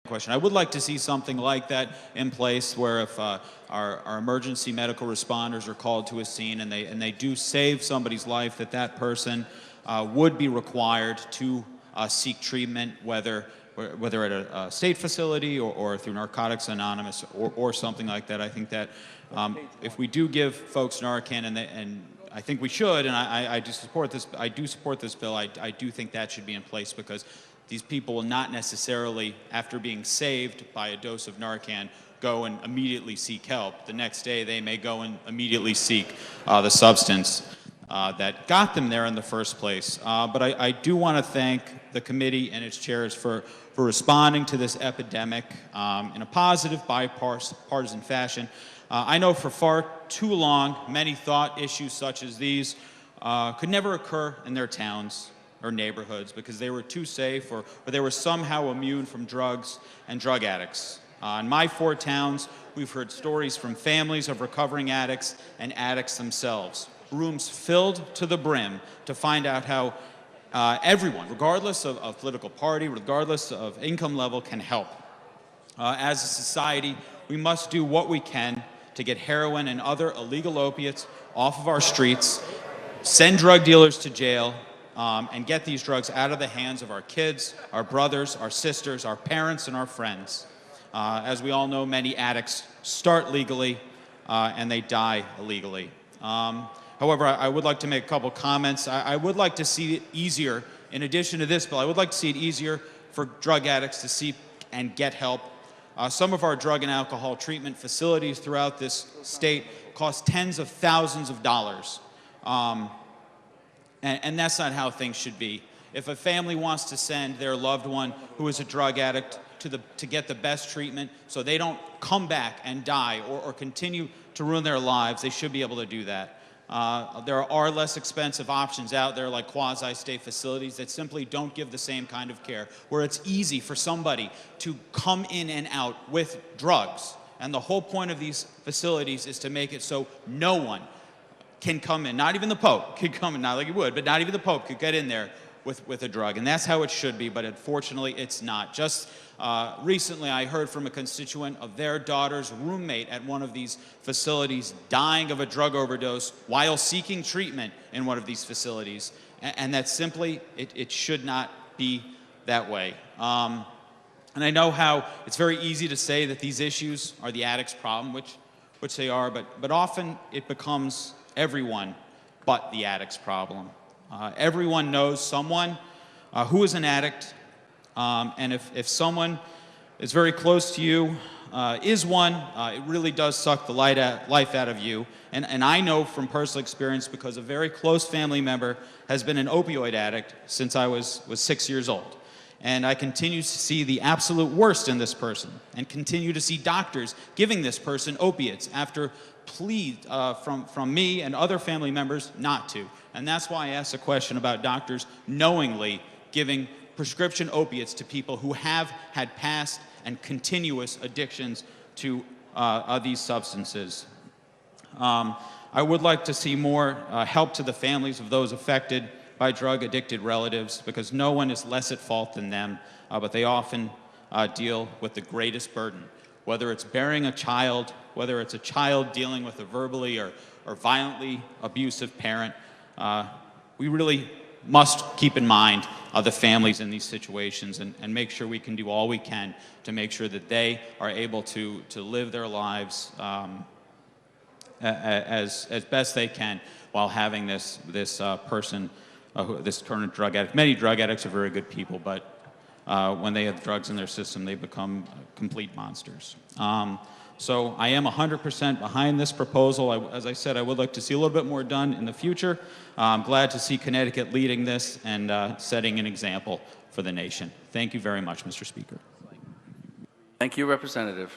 question. I would like to see something like that in place where if our emergency medical responders are called to a scene and they do save somebody's life, that person would be required to seek treatment, whether at a state facility or through Narcotics Anonymous or something like that. I think that if we do give folks Narcan, and I think we should, and I do support this. I do support this bill. I do think that should be in place because these people will not necessarily, after being saved by a dose of Narcan, go and immediately seek help. The next day, they may go and immediately seek the substance that got them there in the first place. But I do want to thank the committee and its chairs for responding to this epidemic in a positive, bipartisan fashion. I know for far too long, many thought issues such as these could never occur in their towns or neighborhoods because they were too safe or they were somehow immune from drugs and drug addicts. In my 4 towns, we've heard stories from families of recovering addicts and addicts themselves. Rooms filled to the brim to find out how everyone, regardless of political party, regardless of income level, can help. As a society, we must do what we can to get heroin and other illegal opiates off of our streets, send drug dealers to jail, and get these drugs out of the hands of our kids, our brothers, our sisters, our parents, and our friends. As we all know, many addicts start legally and they die illegally. However, I would like to make a couple comments. I would like to see it easier, in addition to this bill, I would like to see it easier for drug addicts to seek and get help. Some of our drug and alcohol treatment facilities throughout this state cost tens of thousands of dollars. And that's not how things should be. If a family wants to send their loved one who is a drug addict to get the best treatment so they don't come back and die or continue to ruin their lives, they should be able to do that. There are less expensive options out there like quasi-state facilities that simply don't give the same kind of care, where it's easy for somebody to come in and out with drugs. And the whole point of these facilities is to make it so no one can come in, not even the Pope could come in, not like he would, but not even the Pope could get in there with a drug. And that's how it should be, but unfortunately it's not. Just recently I heard from a constituent of their daughter's roommate at one of these facilities dying of a drug overdose while seeking treatment in one of these facilities. And that simply, it should not be that way. And I know how it's very easy to say that these issues are the addict's problem, which they are, but often it becomes everyone but the addict's problem. Everyone knows someone who is an addict, and if someone is very close to you, is one, it really does suck the life out of you. And I know from personal experience because a very close family member has been an opioid addict since I was 6 years old. And I continue to see the absolute worst in this person and continue to see doctors giving this person opiates after plea from me and other family members not to. And that's why I asked a question about doctors knowingly giving prescription opiates to people who have had past and continuous addictions to these substances. I would like to see more help to the families of those affected by drug-addicted relatives because no one is less at fault than them, but they often deal with the greatest burden, whether it's bearing a child, whether it's a child dealing with a verbally or violently abusive parent. We really must keep in mind the families in these situations and make sure we can do all we can to make sure that they are able to live their lives as best they can while having this person, this current drug addict. Many drug addicts are very good people, but when they have drugs in their system, they become complete monsters. So I am 100% behind this proposal. As I said, I would like to see a little bit more done in the future. I'm glad to see Connecticut leading this and setting an example for the nation. Thank you very much, Mr. Speaker. Thank you, Representative.